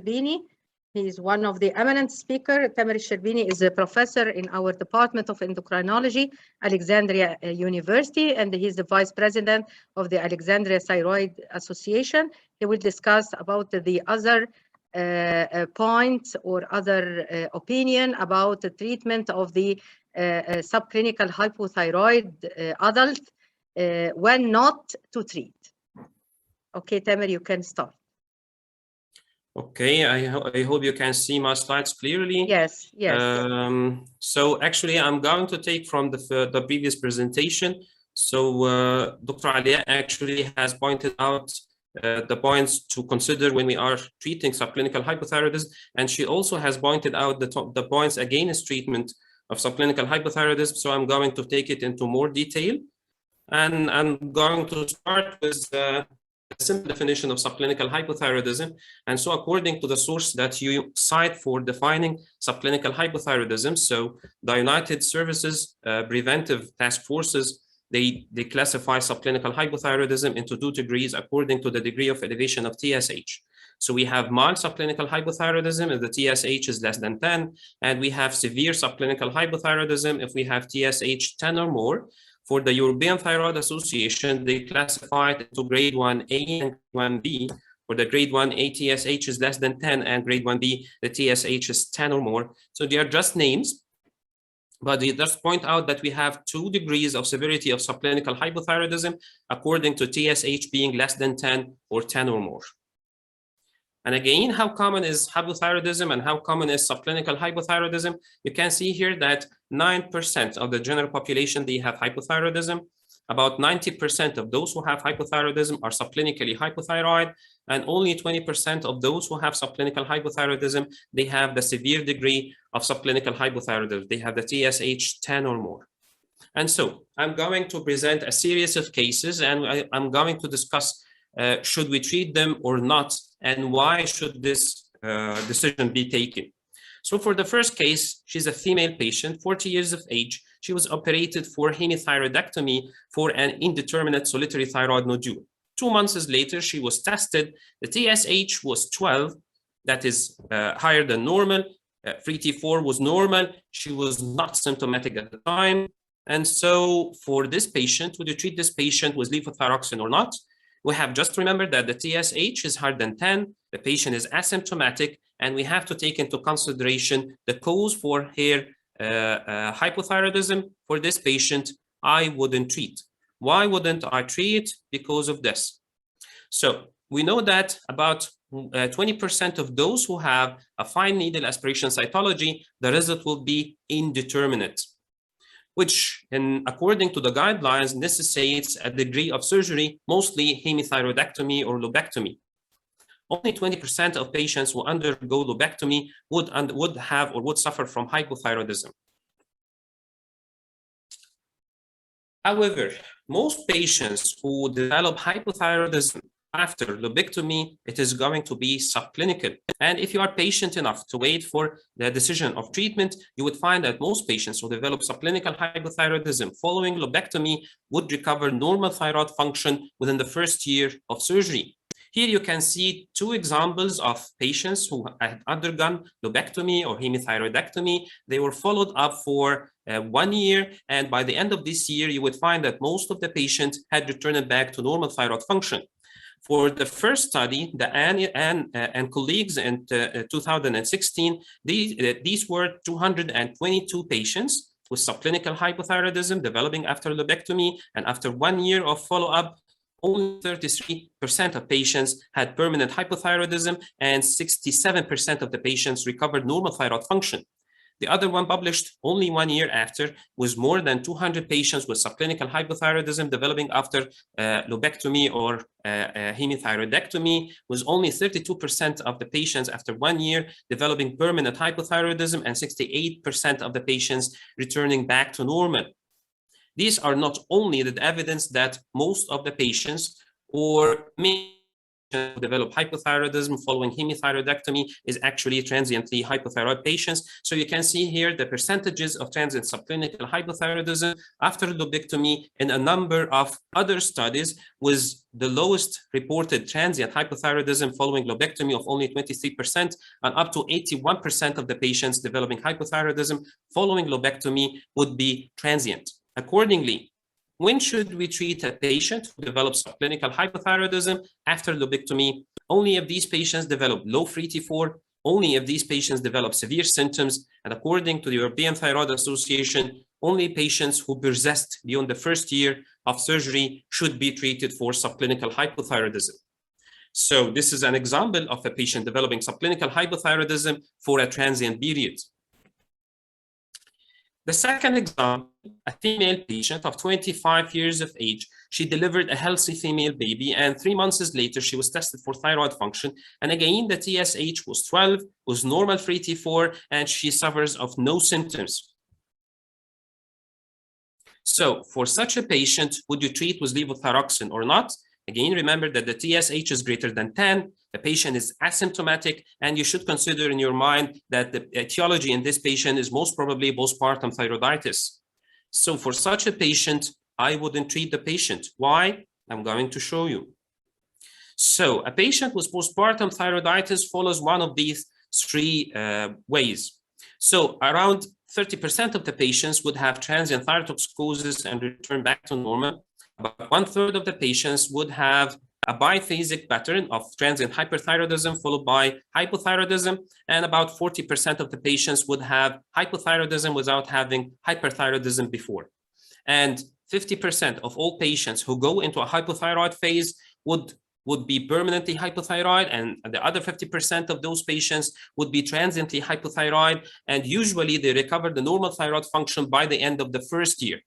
Elsherbiny. He is one of the eminent speakers. Tamer Elsherbiny is a professor in our Department of Endocrinology, Alexandria University, and he is the Vice President of the Alexandria Thyroid Association. He will discuss about the other points or other opinion about the treatment of the subclinical hypothyroid adult when not to treat. Okay, Tamer, you can start. Okay, I hope you can see my slides clearly. Yes, yes. So actually, I'm going to take from the previous presentation. So Dr. Alia actually has pointed out the points to consider when we are treating subclinical hypothyroidism, and she also has pointed out the points against treatment of subclinical hypothyroidism. So I'm going to take it into more detail, and I'm going to start with a simple definition of subclinical hypothyroidism. And so according to the source that you cite for defining subclinical hypothyroidism, so the United Services Preventive Task Forces, they classify subclinical hypothyroidism into 2 degrees according to the degree of elevation of TSH. So we have mild subclinical hypothyroidism if the TSH is less than 10, and we have severe subclinical hypothyroidism if we have TSH 10 or more. For the European Thyroid Association, they classify it into grade 1A and 1B. For the grade 1A, TSH is less than 10, and grade 1B, the TSH is 10 or more. So they are just names, but they just point out that we have 2 degrees of severity of subclinical hypothyroidism according to TSH being less than 10 or 10 or more. And again, how common is hypothyroidism and how common is subclinical hypothyroidism? You can see here that 9% of the general population, they have hypothyroidism. About 90% of those who have hypothyroidism are subclinically hypothyroid, and only 20% of those who have subclinical hypothyroidism, they have the severe degree of subclinical hypothyroidism. They have the TSH 10 or more. And so I'm going to present a series of cases, and I'm going to discuss should we treat them or not, and why should this decision be taken. So for the first case, she's a female patient, 40 years of age. She was operated for hemithyroidectomy for an indeterminate solitary thyroid nodule. 2 months later, she was tested. The TSH was 12, that is higher than normal. Free T4 was normal. She was not symptomatic at the time. And so for this patient, would you treat this patient with levothyroxine or not? We have just remembered that the TSH is higher than 10, the patient is asymptomatic, and we have to take into consideration the cause for her hypothyroidism. For this patient, I wouldn't treat. Why wouldn't I treat? Because of this. So we know that about 20% of those who have a fine needle aspiration cytology, the result will be indeterminate, which, according to the guidelines, necessitates a degree of surgery, mostly hemithyroidectomy or lobectomy. Only 20% of patients who undergo lobectomy would have or would suffer from hypothyroidism. However, most patients who develop hypothyroidism after lobectomy, it is going to be subclinical. And if you are patient enough to wait for the decision of treatment, you would find that most patients who develop subclinical hypothyroidism following lobectomy would recover normal thyroid function within the first year of surgery. Here you can see 2 examples of patients who had undergone lobectomy or hemithyroidectomy. They were followed up for 1 year, and by the end of this year, you would find that most of the patients had returned back to normal thyroid function. For the first study, the and colleagues in 2016, these were 222 patients with subclinical hypothyroidism developing after lobectomy, and after 1 year of follow-up, only 33% of patients had permanent hypothyroidism, and 67% of the patients recovered normal thyroid function. The other one, published only 1 year after, was more than 200 patients with subclinical hypothyroidism developing after lobectomy or hemithyroidectomy, was only 32% of the patients after 1 year developing permanent hypothyroidism, and 68% of the patients returning back to normal. These are not only the evidence that most of the patients, or many who develop hypothyroidism following hemithyroidectomy is actually transiently hypothyroid patients. So you can see here the percentages of transient subclinical hypothyroidism after lobectomy in a number of other studies, with the lowest reported transient hypothyroidism following lobectomy of only 23%, and up to 81% of the patients developing hypothyroidism following lobectomy would be transient. Accordingly, when should we treat a patient who develops subclinical hypothyroidism after lobectomy? Only if these patients develop low free T4, only if these patients develop severe symptoms, and according to the European Thyroid Association, only patients who persist beyond the first year of surgery should be treated for subclinical hypothyroidism. So this is an example of a patient developing subclinical hypothyroidism for a transient period. The second example, a female patient of 25 years of age. She delivered a healthy female baby, and 3 months later, she was tested for thyroid function. And again, the TSH was 12, was normal free T4, and she suffers of no symptoms. So for such a patient, would you treat with levothyroxine or not? Again, remember that the TSH is greater than 10, the patient is asymptomatic, and you should consider in your mind that the etiology in this patient is most probably postpartum thyroiditis. So for such a patient, I wouldn't treat the patient. Why? I'm going to show you. So a patient with postpartum thyroiditis follows one of these three ways. So around 30% of the patients would have transient thyrotoxicosis and return back to normal. About 1/3 of the patients would have a biphasic pattern of transient hyperthyroidism followed by hypothyroidism, and about 40% of the patients would have hypothyroidism without having hyperthyroidism before. And 50% of all patients who go into a hypothyroid phase would be permanently hypothyroid, and the other 50% of those patients would be transiently hypothyroid, and usually they recover the normal thyroid function by the end of the first year.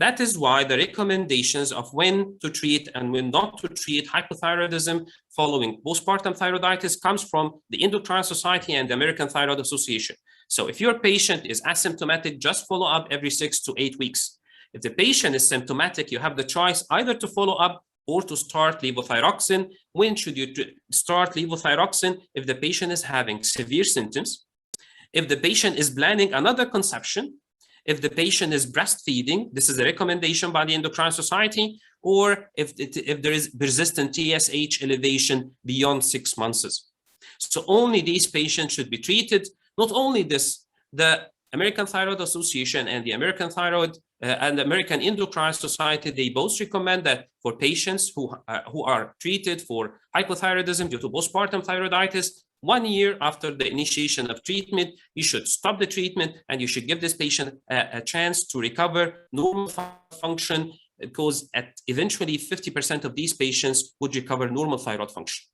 That is why the recommendations of when to treat and when not to treat hypothyroidism following postpartum thyroiditis comes from the Endocrine Society and the American Thyroid Association. So if your patient is asymptomatic, just follow up every 6 to 8 weeks. If the patient is symptomatic, you have the choice either to follow up or to start levothyroxine. When should you start levothyroxine? If the patient is having severe symptoms, if the patient is planning another conception, if the patient is breastfeeding, this is a recommendation by the Endocrine Society, or if there is persistent TSH elevation beyond 6 months. So only these patients should be treated. Not only this, the American Thyroid Association and the American Thyroid and the American Endocrine Society, they both recommend that for patients who are treated for hypothyroidism due to postpartum thyroiditis, 1 year after the initiation of treatment, you should stop the treatment and you should give this patient a chance to recover normal function, because eventually 50% of these patients would recover normal thyroid function.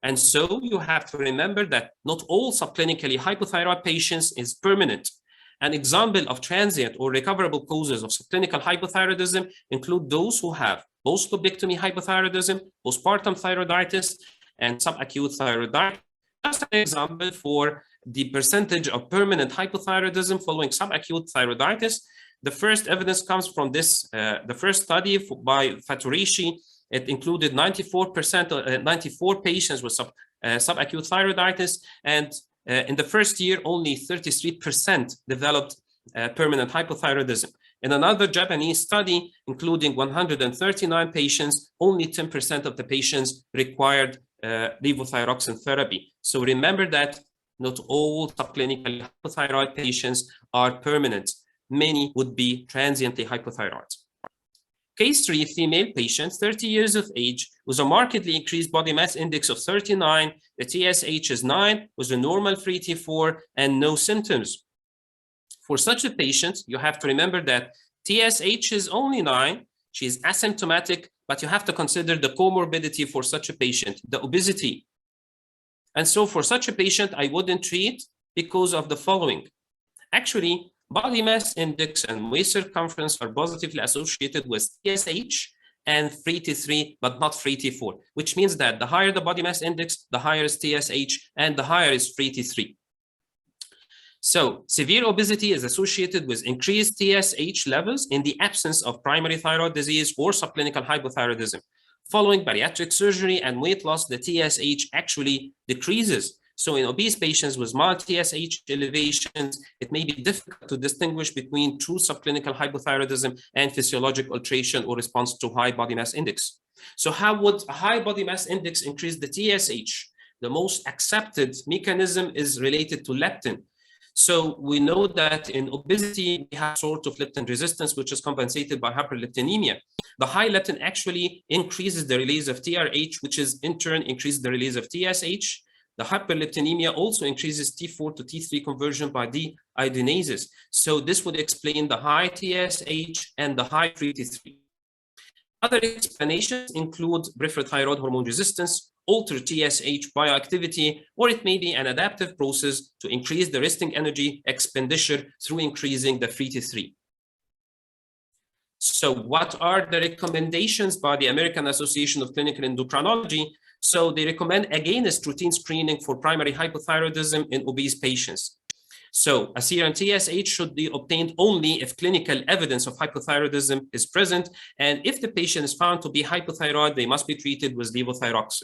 And so you have to remember that not all subclinically hypothyroid patients is permanent. An example of transient or recoverable causes of subclinical hypothyroidism include those who have post-lobectomy hypothyroidism, postpartum thyroiditis, and subacute thyroiditis. Just an example for the percentage of permanent hypothyroidism following subacute thyroiditis. The first evidence comes from this, the first study by Faturishi. It included 94 patients with subacute thyroiditis, and in the first year, only 33% developed permanent hypothyroidism. In another Japanese study, including 139 patients, only 10% of the patients required levothyroxine therapy. So remember that not all subclinical hypothyroid patients are permanent. Many would be transiently hypothyroid. Case 3, female patient, 30 years of age, with a markedly increased body mass index of 39, the TSH is 9, with a normal free T4 and no symptoms. For such a patient, you have to remember that TSH is only 9, she is asymptomatic, but you have to consider the comorbidity for such a patient, the obesity. And so for such a patient, I wouldn't treat because of the following. Actually, body mass index and waist circumference are positively associated with TSH and free T3, but not free T4, which means that the higher the body mass index, the higher is TSH, and the higher is free T3. So severe obesity is associated with increased TSH levels in the absence of primary thyroid disease or subclinical hypothyroidism. Following bariatric surgery and weight loss, the TSH actually decreases. So in obese patients with mild TSH elevations, it may be difficult to distinguish between true subclinical hypothyroidism and physiologic alteration or response to high body mass index. So how would a high body mass index increase the TSH? The most accepted mechanism is related to leptin. So we know that in obesity, we have sort of leptin resistance, which is compensated by hyperleptinemia. The high leptin actually increases the release of TRH, which is in turn increases the release of TSH. The hyperleptinemia also increases T4 to T3 conversion by dehydrogenases. So this would explain the high TSH and the high free T3. Other explanations include peripheral thyroid hormone resistance, altered TSH bioactivity, or it may be an adaptive process to increase the resting energy expenditure through increasing the free T3. So what are the recommendations by the American Association of Clinical Endocrinology? So they recommend against routine screening for primary hypothyroidism in obese patients. So a serum TSH should be obtained only if clinical evidence of hypothyroidism is present, and if the patient is found to be hypothyroid, they must be treated with levothyroxine.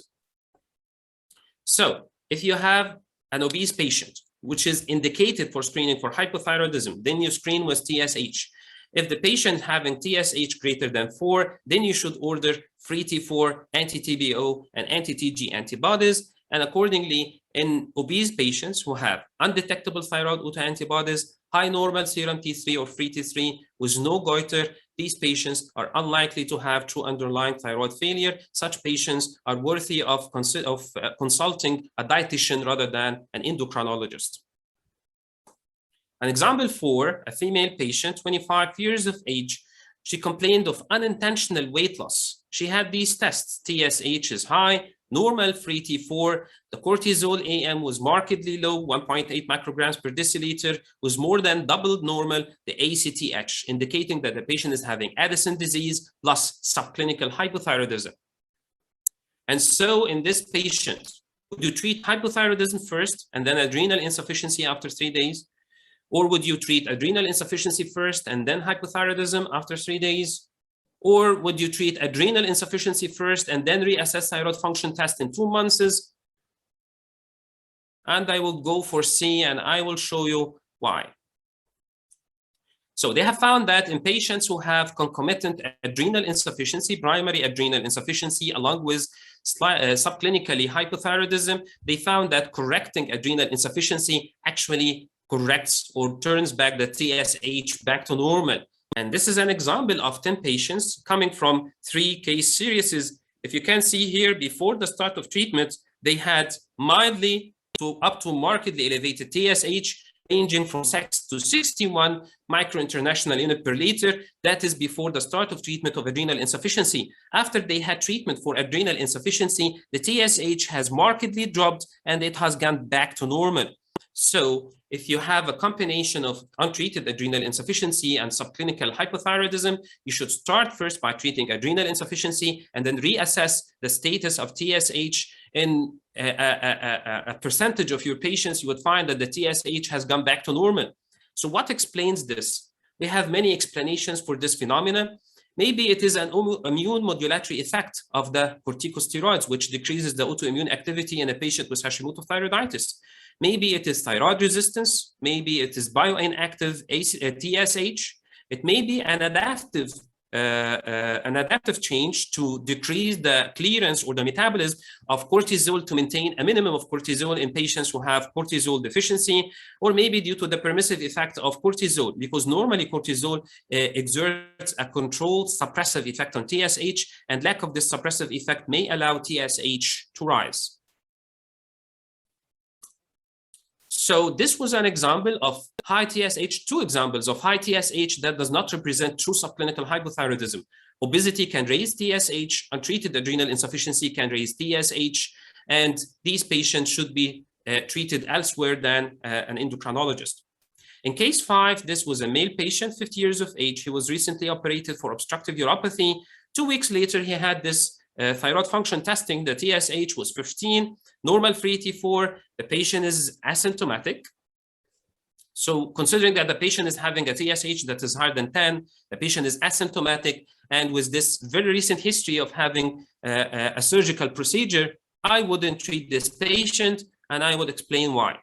So if you have an obese patient, which is indicated for screening for hypothyroidism, then you screen with TSH. If the patient having TSH greater than 4, then you should order free T4, anti-TBO, and anti-TG antibodies. And accordingly, in obese patients who have undetectable thyroid autoantibodies, high normal serum T3 or free T3 with no goiter, these patients are unlikely to have true underlying thyroid failure. Such patients are worthy of consulting a dietitian rather than an endocrinologist. An example 4, a female patient, 25 years of age, she complained of unintentional weight loss. She had these tests. TSH is high, normal free T4, the cortisol AM was markedly low, 1.8 micrograms per deciliter, was more than double normal, the ACTH, indicating that the patient is having Addison disease plus subclinical hypothyroidism. And so in this patient, would you treat hypothyroidism first and then adrenal insufficiency after 3 days? Or would you treat adrenal insufficiency first and then hypothyroidism after 3 days? Or would you treat adrenal insufficiency first and then reassess thyroid function test in 2 months? And I will go for C, and I will show you why. So they have found that in patients who have concomitant adrenal insufficiency, primary adrenal insufficiency, along with subclinically hypothyroidism, they found that correcting adrenal insufficiency actually corrects or turns back the TSH back to normal. And this is an example of 10 patients coming from 3 case series. If you can see here, before the start of treatment, they had mildly to up to markedly elevated TSH, ranging from 6 to 61 micro-international unit per liter. That is before the start of treatment of adrenal insufficiency. After they had treatment for adrenal insufficiency, the TSH has markedly dropped and it has gone back to normal. So if you have a combination of untreated adrenal insufficiency and subclinical hypothyroidism, you should start first by treating adrenal insufficiency and then reassess the status of TSH. In a percentage of your patients, you would find that the TSH has gone back to normal. So what explains this? We have many explanations for this phenomenon. Maybe it is an immune modulatory effect of the corticosteroids, which decreases the autoimmune activity in a patient with Hashimoto thyroiditis. Maybe it is thyroid resistance. Maybe it is bioinactive TSH. It may be an adaptive change to decrease the clearance or the metabolism of cortisol to maintain a minimum of cortisol in patients who have cortisol deficiency, or maybe due to the permissive effect of cortisol, because normally cortisol exerts a controlled suppressive effect on TSH, and lack of this suppressive effect may allow TSH to rise. So this was an example of high TSH, 2 examples of high TSH that does not represent true subclinical hypothyroidism. Obesity can raise TSH, untreated adrenal insufficiency can raise TSH, and these patients should be treated elsewhere than an endocrinologist. In case 5, this was a male patient, 50 years of age. He was recently operated for obstructive uropathy. 2 weeks later, he had this thyroid function testing. The TSH was 15, normal free T4. The patient is asymptomatic. So considering that the patient is having a TSH that is higher than 10, the patient is asymptomatic, and with this very recent history of having a surgical procedure, I wouldn't treat this patient, and I would explain why.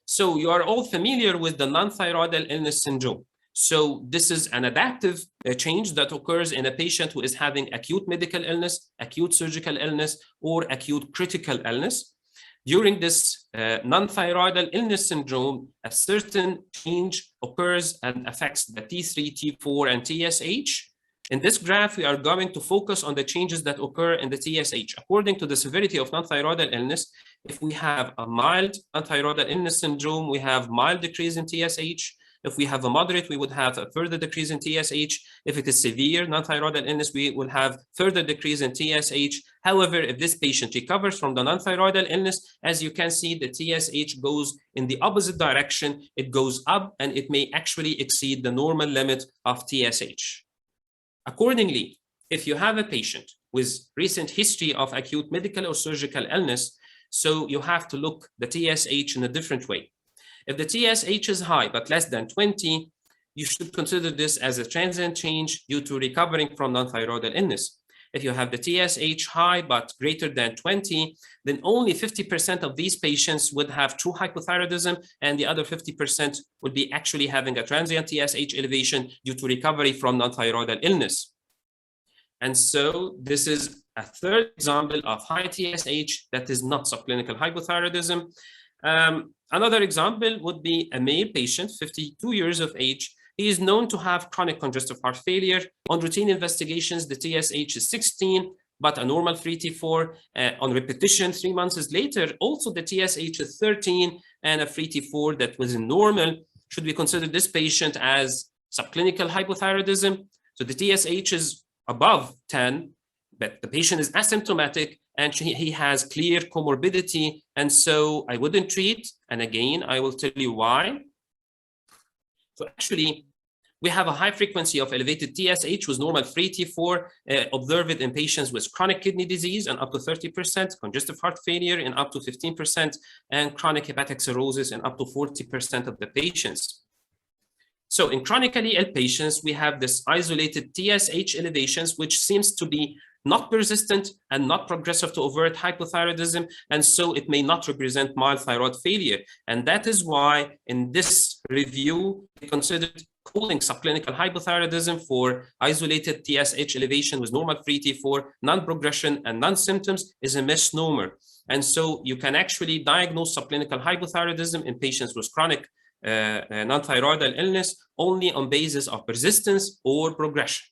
So you are all familiar with the non-thyroidal illness syndrome. So this is an adaptive change that occurs in a patient who is having acute medical illness, acute surgical illness, or acute critical illness. During this non-thyroidal illness syndrome, a certain change occurs and affects the T3, T4, and TSH. In this graph, we are going to focus on the changes that occur in the TSH. According to the severity of non-thyroidal illness, if we have a mild non-thyroidal illness syndrome, we have mild decrease in TSH. If we have a moderate, we would have a further decrease in TSH. If it is severe non-thyroidal illness, we will have further decrease in TSH. However, if this patient recovers from the non-thyroidal illness, as you can see, the TSH goes in the opposite direction. It goes up, and it may actually exceed the normal limit of TSH. Accordingly, if you have a patient with recent history of acute medical or surgical illness, so you have to look the TSH in a different way. If the TSH is high but less than 20, you should consider this as a transient change due to recovering from non-thyroidal illness. If you have the TSH high but greater than 20, then only 50% of these patients would have true hypothyroidism, and the other 50% would be actually having a transient TSH elevation due to recovery from non-thyroidal illness. And so this is a third example of high TSH that is not subclinical hypothyroidism. Another example would be a male patient, 52 years of age. He is known to have chronic congestive heart failure. On routine investigations, the TSH is 16, but a normal free T4. On repetition, 3 months later, also the TSH is 13 and a free T4 that was normal. Should we consider this patient as subclinical hypothyroidism? So the TSH is above 10, but the patient is asymptomatic and he has clear comorbidity, and so I wouldn't treat. And again, I will tell you why. So actually, we have a high frequency of elevated TSH with normal free T4 observed in patients with chronic kidney disease and up to 30%, congestive heart failure in up to 15%, and chronic hepatic cirrhosis in up to 40% of the patients. So in chronically ill patients, we have this isolated TSH elevations, which seems to be not persistent and not progressive to overt hypothyroidism, and so it may not represent mild thyroid failure. And that is why in this review, we considered calling subclinical hypothyroidism for isolated TSH elevation with normal free T4, non-progression and non-symptoms is a misnomer. And so you can actually diagnose subclinical hypothyroidism in patients with chronic non-thyroidal illness only on basis of persistence or progression.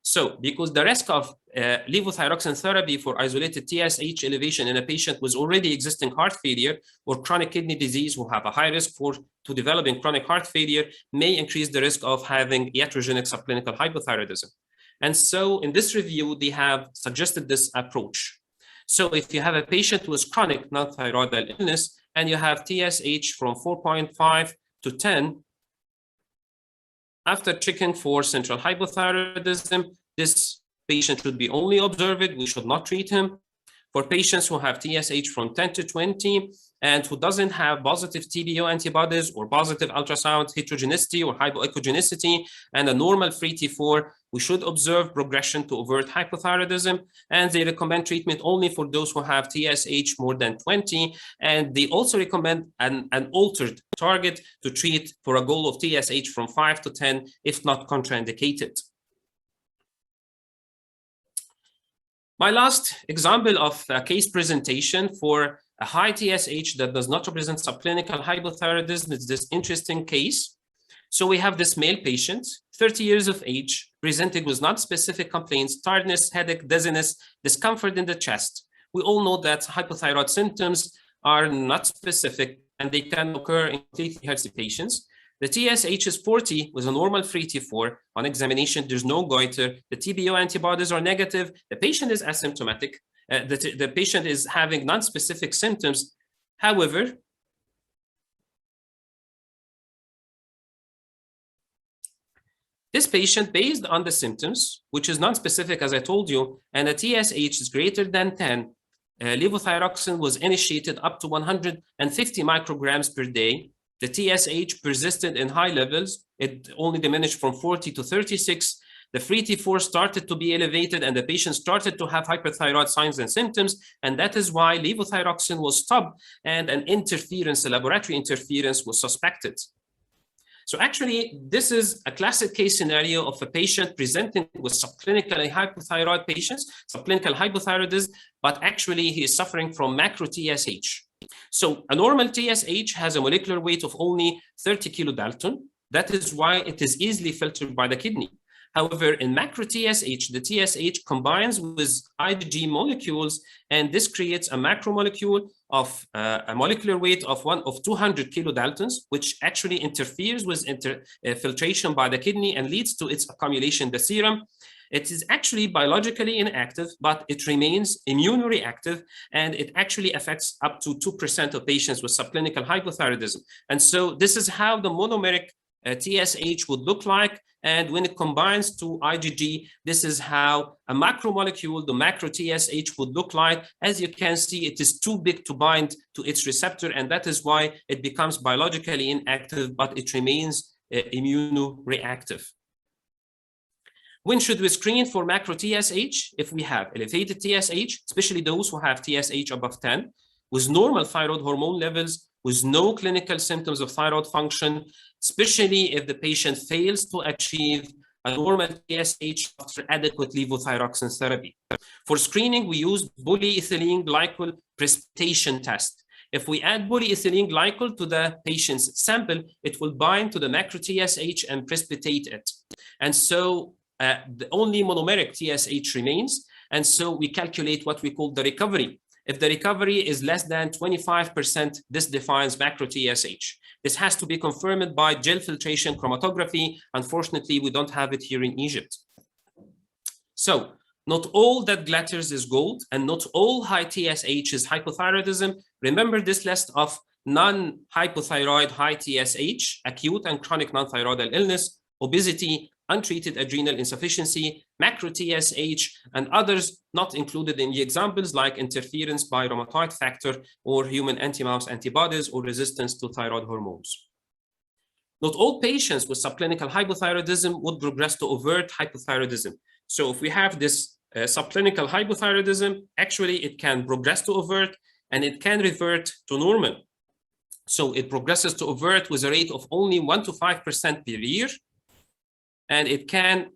So, because the risk of levothyroxine therapy for isolated TSH elevation in a patient with already existing heart failure or chronic kidney disease who have a high risk to developing chronic heart failure may increase the risk of having iatrogenic subclinical hypothyroidism. And so in this review, they have suggested this approach. So if you have a patient with chronic non-thyroidal illness and you have TSH from 4.5 to 10, after checking for central hypothyroidism, this patient should be only observed. We should not treat him. For patients who have TSH from 10 to 20 and who doesn't have positive TBO antibodies or positive ultrasound heterogeneity or hypoechogenicity and a normal free T4, we should observe progression to overt hypothyroidism, and they recommend treatment only for those who have TSH more than 20, and they also recommend an altered target to treat for a goal of TSH from 5 to 10 if not contraindicated. My last example of a case presentation for a high TSH that does not represent subclinical hypothyroidism is this interesting case. So we have this male patient, 30 years of age, presenting with non-specific complaints, tiredness, headache, dizziness, discomfort in the chest. We all know that hypothyroid symptoms are not specific and they can occur in completely healthy patients. The TSH is 40 with a normal free T4. On examination, there's no goiter. The TBO antibodies are negative. The patient is asymptomatic. The patient is having non-specific symptoms. However, this patient, based on the symptoms, which is non-specific, as I told you, and the TSH is greater than 10, levothyroxine was initiated up to 150 micrograms per day. The TSH persisted in high levels. It only diminished from 40 to 36. The free T4 started to be elevated and the patient started to have hyperthyroid signs and symptoms. And that is why levothyroxine was stopped and an interference, a laboratory interference was suspected. So actually, this is a classic case scenario of a patient presenting with subclinical hypothyroid patients, subclinical hypothyroidism, but actually he is suffering from macro-TSH. So a normal TSH has a molecular weight of only 30 kilodalton. That is why it is easily filtered by the kidney. However, in macro-TSH, the TSH combines with IgG molecules, and this creates a macromolecule of a molecular weight of 200 kilodaltons, which actually interferes with filtration by the kidney and leads to its accumulation in the serum. It is actually biologically inactive, but it remains immunoreactive, and it actually affects up to 2% of patients with subclinical hypothyroidism. And so this is how the monomeric TSH would look like. And when it combines to IgG, this is how a macromolecule, the macro-TSH, would look like. As you can see, it is too big to bind to its receptor, and that is why it becomes biologically inactive, but it remains immunoreactive. When should we screen for macro-TSH? If we have elevated TSH, especially those who have TSH above 10, with normal thyroid hormone levels, with no clinical symptoms of thyroid function, especially if the patient fails to achieve a normal TSH after adequate levothyroxine therapy. For screening, we use polyethylene glycol precipitation test. If we add polyethylene glycol to the patient's sample, it will bind to the macro-TSH and precipitate it. And so the only monomeric TSH remains. And so we calculate what we call the recovery. If the recovery is less than 25%, this defines macro-TSH. This has to be confirmed by gel filtration chromatography. Unfortunately, we don't have it here in Egypt. So not all that glitters is gold, and not all high TSH is hypothyroidism. Remember this list of non-hypothyroid high TSH, acute and chronic non-thyroidal illness, obesity, untreated adrenal insufficiency, macro-TSH, and others not included in the examples like interference by rheumatoid factor or human anti-mouse antibodies or resistance to thyroid hormones. Not all patients with subclinical hypothyroidism would progress to overt hypothyroidism. So if we have this subclinical hypothyroidism, actually it can progress to overt and it can revert to normal. So it progresses to overt with a rate of only 1 to 5% per year. And it can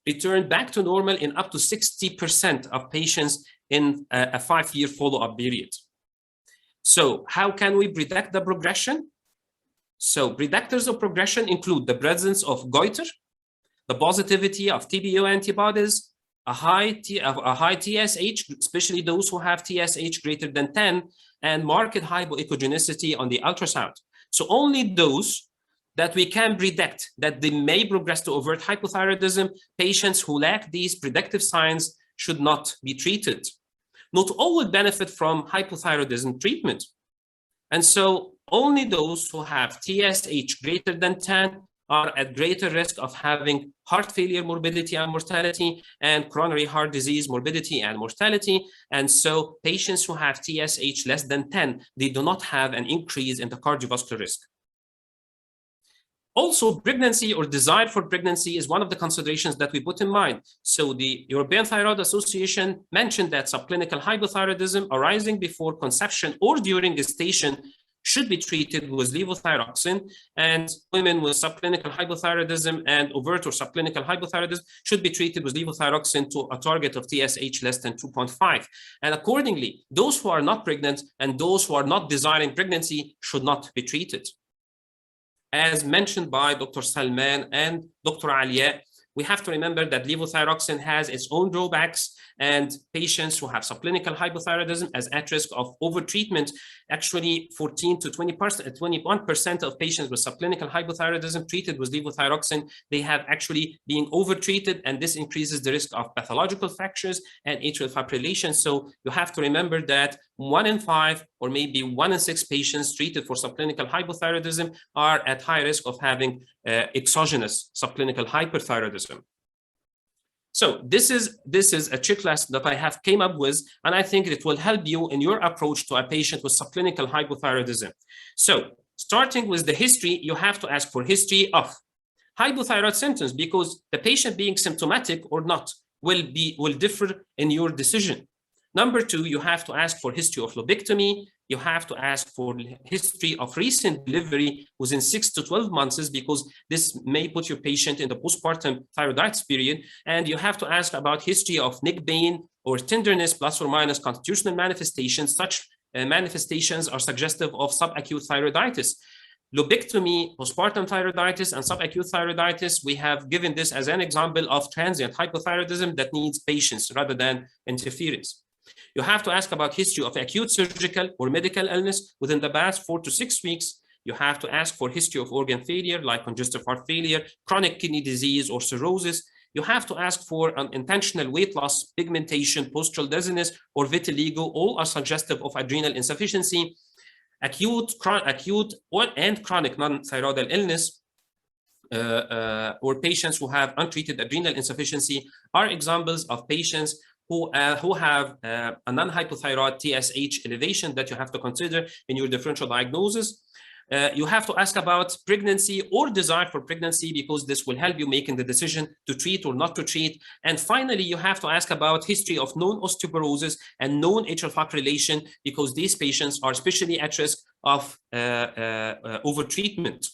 return back to normal in up to 60% of patients in a 5-year follow-up period. So how can we predict the progression? So predictors of progression include the presence of goiter, the positivity of TBO antibodies, a high TSH, especially those who have TSH greater than 10, and marked hypoechogenicity on the ultrasound. So only those that we can predict that they may progress to overt hypothyroidism, patients who lack these predictive signs should not be treated. Not all will benefit from hypothyroidism treatment. And so only those who have TSH greater than 10 are at greater risk of having heart failure morbidity and mortality and coronary heart disease morbidity and mortality. And so patients who have TSH less than 10, they do not have an increase in the cardiovascular risk. Also, pregnancy or desire for pregnancy is one of the considerations that we put in mind. So the European Thyroid Association mentioned that subclinical hypothyroidism arising before conception or during gestation should be treated with levothyroxine, and women with subclinical hypothyroidism and overt or subclinical hypothyroidism should be treated with levothyroxine to a target of TSH less than 2.5. And accordingly, those who are not pregnant and those who are not desiring pregnancy should not be treated. As mentioned by Dr. Salman and Dr. Alia, we have to remember that levothyroxine has its own drawbacks, and patients who have subclinical hypothyroidism as at risk of overtreatment, actually 14 to 21% of patients with subclinical hypothyroidism treated with levothyroxine, they have actually been overtreated, and this increases the risk of pathological fractures and atrial fibrillation. So you have to remember that 1 in 5 or maybe 1 in 6 patients treated for subclinical hypothyroidism are at high risk of having exogenous subclinical hyperthyroidism. So this is a checklist that I have came up with, and I think it will help you in your approach to a patient with subclinical hypothyroidism. So starting with the history, you have to ask for history of hypothyroid symptoms, because the patient being symptomatic or not will differ in your decision. Number two, you have to ask for history of lobectomy. You have to ask for history of recent delivery within 6 to 12 months, because this may put your patient in the postpartum thyroiditis period. And you have to ask about history of neck pain or tenderness plus or minus constitutional manifestations. Such manifestations are suggestive of subacute thyroiditis. Lobectomy, postpartum thyroiditis, and subacute thyroiditis, we have given this as an example of transient hypothyroidism that needs patience rather than interference. You have to ask about history of acute surgical or medical illness within the past 4 to 6 weeks. You have to ask for history of organ failure, like congestive heart failure, chronic kidney disease, or cirrhosis. You have to ask for an intentional weight loss, pigmentation, postural dizziness, or vitiligo. All are suggestive of adrenal insufficiency. Acute and chronic non-thyroidal illness or patients who have untreated adrenal insufficiency are examples of patients who have a non-hypothyroid TSH elevation that you have to consider in your differential diagnosis. You have to ask about pregnancy or desire for pregnancy, because this will help you making the decision to treat or not to treat. And finally, you have to ask about history of known osteoporosis and known atrial fibrillation, because these patients are especially at risk of overtreatment.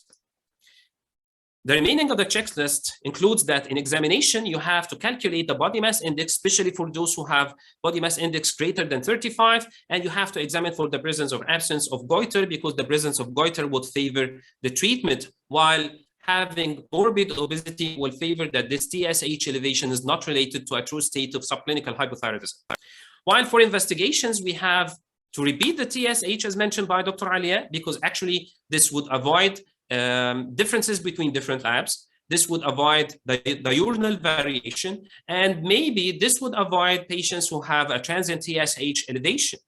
The remaining of the checklist includes that in examination, you have to calculate the body mass index, especially for those who have body mass index greater than 35, and you have to examine for the presence or absence of goiter, because the presence of goiter would favor the treatment, while having morbid obesity will favor that this TSH elevation is not related to a true state of subclinical hypothyroidism. While for investigations, we have to repeat the TSH as mentioned by Dr. Alia, because actually this would avoid differences between different labs. This would avoid the diurnal variation, and maybe this would avoid patients who have a transient TSH elevation.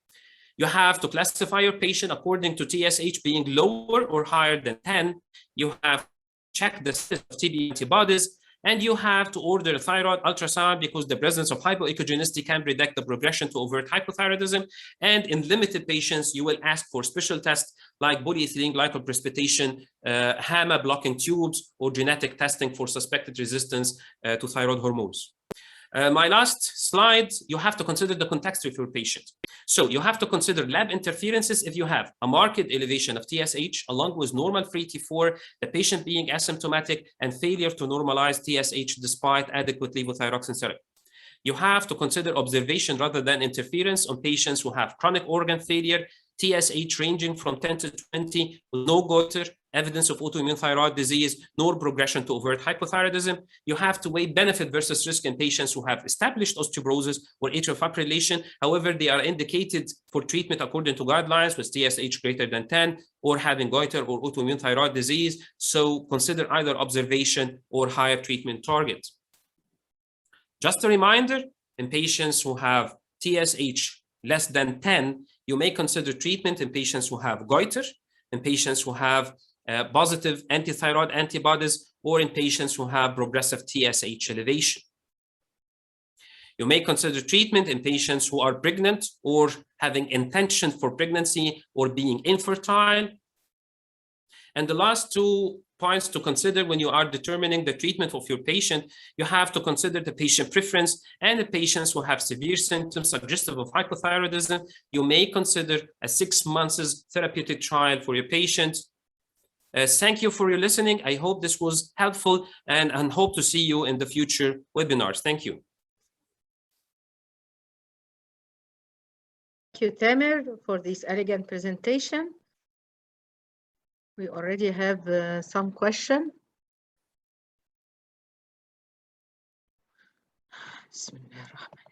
You have to classify your patient according to TSH being lower or higher than 10. You have to check the status of TB antibodies, and you have to order a thyroid ultrasound, because the presence of hypoechogenicity can predict the progression to overt hypothyroidism. And in limited patients, you will ask for special tests like polyethylene glycoprecipitation, HAMA blocking tubes, or genetic testing for suspected resistance to thyroid hormones. My last slide, you have to consider the context of your patient. So you have to consider lab interferences if you have a marked elevation of TSH along with normal free T4, the patient being asymptomatic, and failure to normalize TSH despite adequate levothyroxine therapy. You have to consider observation rather than interference on patients who have chronic organ failure, TSH ranging from 10 to 20, with no goiter, evidence of autoimmune thyroid disease, nor progression to overt hypothyroidism. You have to weigh benefit versus risk in patients who have established osteoporosis or atrial fibrillation. However, they are indicated for treatment according to guidelines with TSH greater than 10, or having goiter or autoimmune thyroid disease. So consider either observation or higher treatment target. Just a reminder, in patients who have TSH less than 10, you may consider treatment in patients who have goiter, in patients who have positive antithyroid antibodies, or in patients who have progressive TSH elevation. You may consider treatment in patients who are pregnant or having intention for pregnancy or being infertile. And the last 2 points to consider when you are determining the treatment of your patient, you have to consider the patient preference, and the patients who have severe symptoms suggestive of hypothyroidism, you may consider a 6 months therapeutic trial for your patient. Thank you for your listening. I hope this was helpful, and hope to see you in the future webinars. Thank you. Thank you, Tamer, for this elegant presentation. We already have some question. Bismillah ar-Rahman.